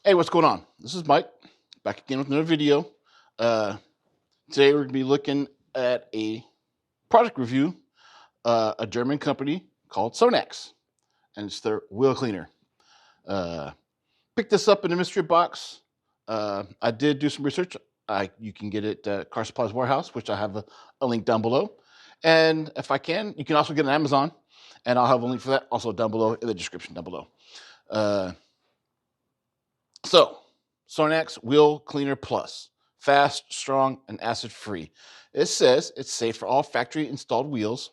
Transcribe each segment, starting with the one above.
Hey, what's going on? This is Mike, back again with another video. Uh, Today we're going to be looking at a product review, a German company called Sonax, and it's their wheel cleaner. Uh, Picked this up in a mystery box. I did do some research. You can get it at Car Supplies Warehouse, which I have a link down below. And if I can, you can also get it on Amazon, and I'll have a link for that also down below in the description down below. So, Sonax Wheel Cleaner Plus. Fast, strong, and acid-free. It says it's safe for all factory-installed wheels.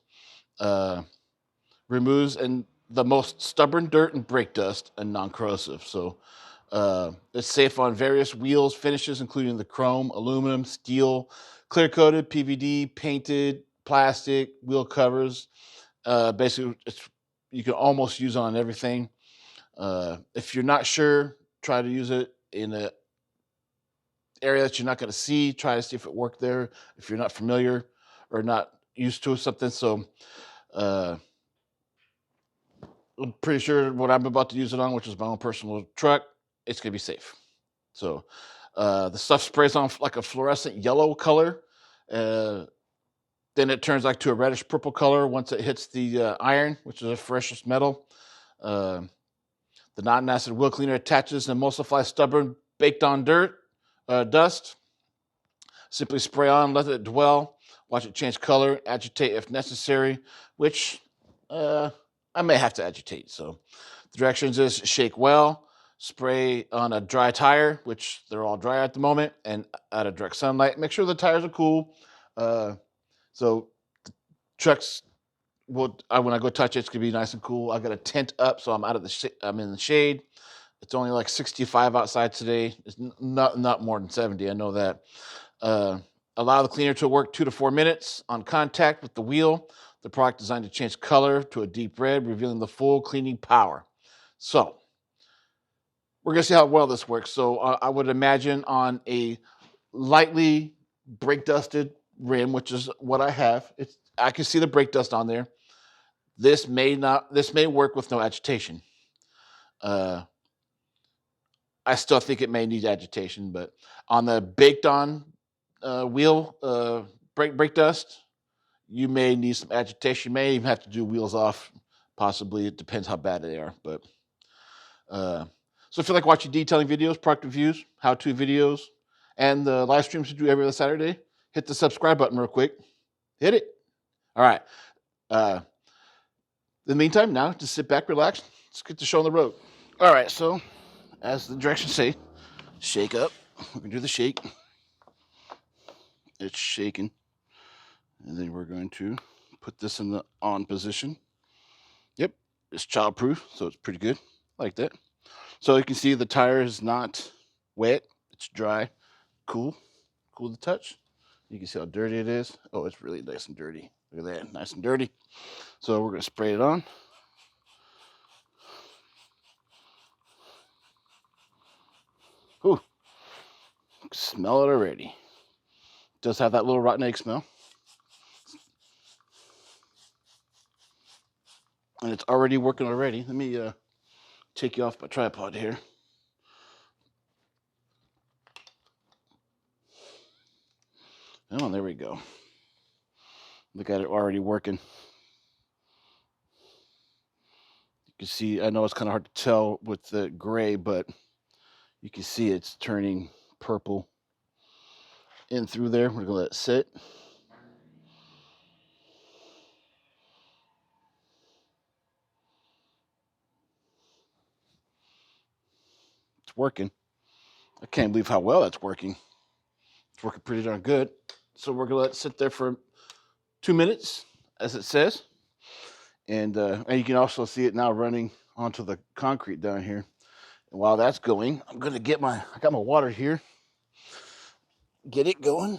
Removes the most stubborn dirt and brake dust and non-corrosive. So, it's safe on various wheels finishes, including the chrome, aluminum, steel, clear-coated, PVD, painted, plastic, wheel covers. Basically, you can almost use it on everything. If you're not sure, try to use it in an area that you're not going to see. Try to see if it worked there. If you're not familiar or not used to something, so I'm pretty sure what I'm about to use it on, which is my own personal truck, it's going to be safe. So the stuff sprays on like a fluorescent yellow color. Then it turns like to a reddish purple color once it hits the iron, which is a precious metal. The non-acid wheel cleaner attaches and emulsifies stubborn baked-on dust. Simply spray on, let it dwell, watch it change color, agitate if necessary, which I may have to agitate. So the directions is shake well, spray on a dry tire, which they're all dry at the moment, and out of direct sunlight. Make sure the tires are cool. So the trucks when I go touch it, it's gonna be nice and cool. I got a tent up, so I'm in the shade. It's only like 65 outside today. It's not more than 70. I know that. Allow the cleaner to work 2 to 4 minutes on contact with the wheel. The product designed to change color to a deep red, revealing the full cleaning power. So we're gonna see how well this works. So I would imagine on a lightly brake dusted rim, which is what I have. I can see the brake dust on there. This may work with no agitation. I still think it may need agitation, but on the baked on wheel brake dust, you may need some agitation. You may even have to do wheels off. Possibly, it depends how bad they are. But so if you like watching detailing videos, product reviews, how-to videos, and the live streams we do every other Saturday, hit the subscribe button real quick. Hit it. All right. In the meantime, now just sit back, relax. Let's get the show on the road. All right. So, as the directions say, shake up. We're gonna do the shake. It's shaking, and then we're going to put this in the on position. Yep, it's childproof, so it's pretty good. I like that. So you can see the tire is not wet. It's dry, cool to touch. You can see how dirty it is. Oh, it's really nice and dirty. Look at that, nice and dirty. So we're gonna spray it on. Ooh, smell it already. It does have that little rotten egg smell. And it's already working already. Let me take you off my tripod here. Oh, there we go. Look at it already working. You can see, I know it's kind of hard to tell with the gray, but you can see it's turning purple in through there. We're gonna let it sit. It's working. I can't believe how well that's working. It's working pretty darn good. So we're gonna let it sit there for 2 minutes, as it says. And you can also see it now running onto the concrete down here. And while that's going, I got my water here. Get it going,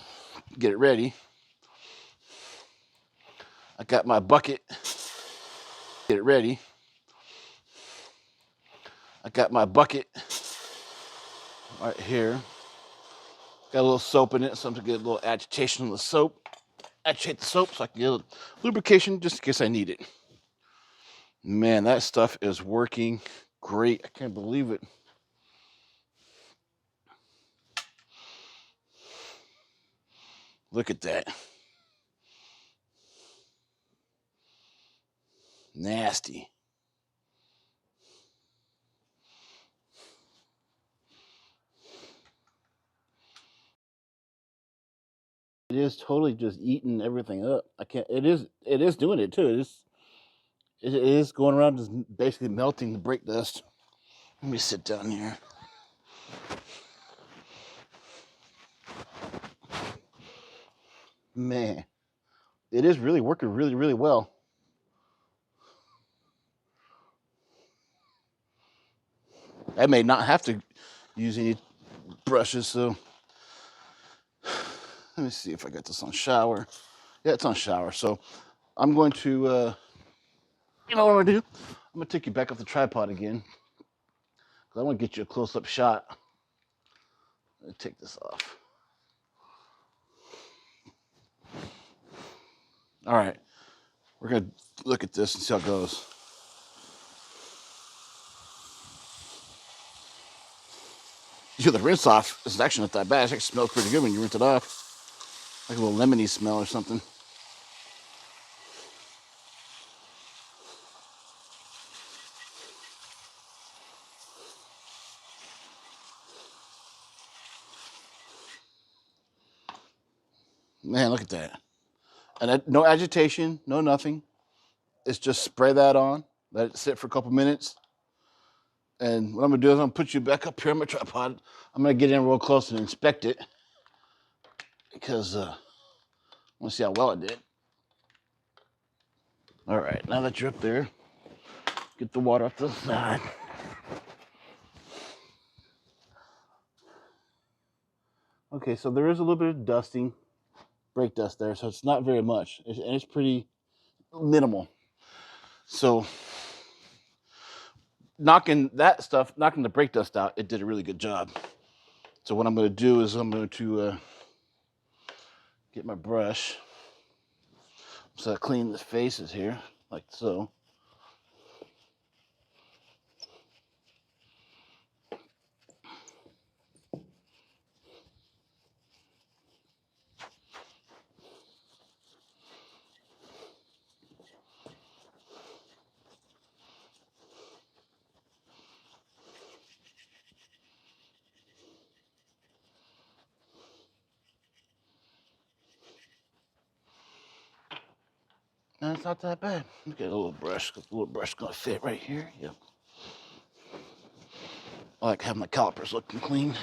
get it ready. I got my bucket. Get it ready. I got my bucket right here. Got a little soap in it, so I'm gonna get a little agitation on the soap. Agitate the soap so I can get a lubrication just in case I need it. Man, that stuff is working great. I can't believe it. Look at that. Nasty. It is totally just eating everything up. I can't. It is doing it too. It is going around just basically melting the brake dust. Let me sit down here. Man, it is really working really, really well. I may not have to use any brushes, so let me see if I got this on shower. Yeah, it's on shower. So I'm going to, you know what I'm gonna do? I'm gonna take you back off the tripod again, because I want to get you a close-up shot. Let me take this off. All right, we're gonna look at this and see how it goes. The rinse off is actually not that bad. It actually smells pretty good when you rinse it off. Like a little lemony smell or something. Man, look at that. And no agitation, no nothing. It's just spray that on, let it sit for a couple minutes. And what I'm gonna do is I'm gonna put you back up here on my tripod. I'm gonna get in real close and inspect it, because I wanna see how well it did. All right, now that you're up there, get the water off the side. Okay, so there is a little bit of dusting, brake dust there, so it's not very much, and it's pretty minimal. So knocking the brake dust out, it did a really good job. So what I'm going to do is I'm going to get my brush. So I clean the faces here, like so. And it's not that bad. Look at a little brush, because the little brush is going to fit right here. Yep. I like having my calipers looking clean.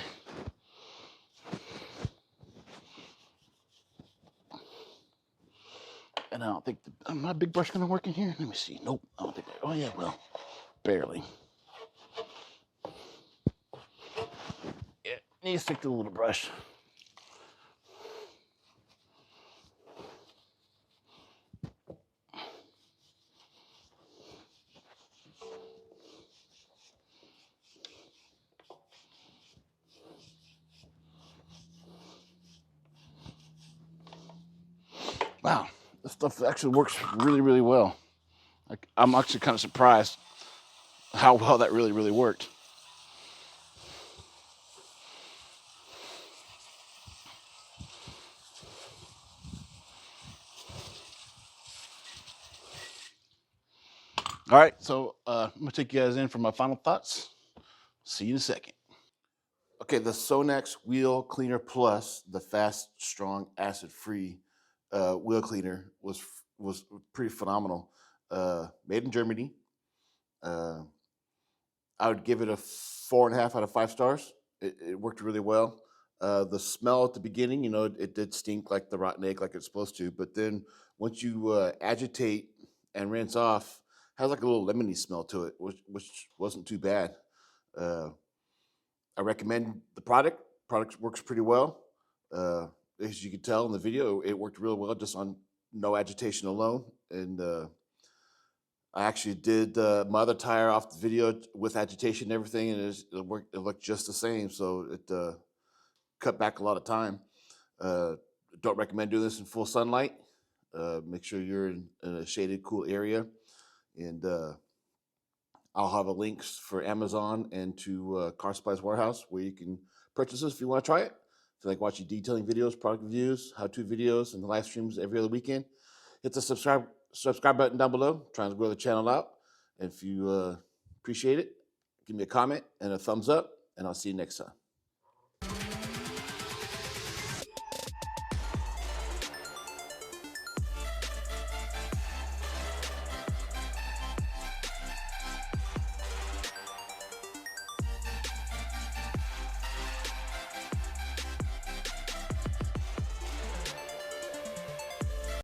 And I don't think, my big brush going to work in here? Let me see. Nope, I don't think, oh yeah, well, barely. Yeah, need to stick to the little brush. Wow, this stuff actually works really, really well. I'm actually kind of surprised how well that really, really worked. All right, so I'm gonna take you guys in for my final thoughts. See you in a second. Okay, the Sonax Wheel Cleaner Plus, the fast, strong, acid-free wheel cleaner was pretty phenomenal. Made in Germany. Uh, I would give it a 4.5 out of 5 stars. It worked really well. The smell at the beginning, it did stink like the rotten egg, like it's supposed to. But then once you agitate and rinse off, it has like a little lemony smell to it, which wasn't too bad. Uh, I recommend the product. Product works pretty well. As you can tell in the video, it worked real well just on no agitation alone. And I actually did my other tire off the video with agitation and everything, and it worked. It looked just the same, so it cut back a lot of time. Uh, don't recommend doing this in full sunlight. Make sure you're in a shaded, cool area, and I'll have a links for Amazon and to Car Supplies Warehouse where you can purchase this if you want to try it. If you like watching detailing videos, product reviews, how-to videos, and the live streams every other weekend, hit the subscribe button down below. Trying to grow the channel out. And if you appreciate it, give me a comment and a thumbs up, and I'll see you next time.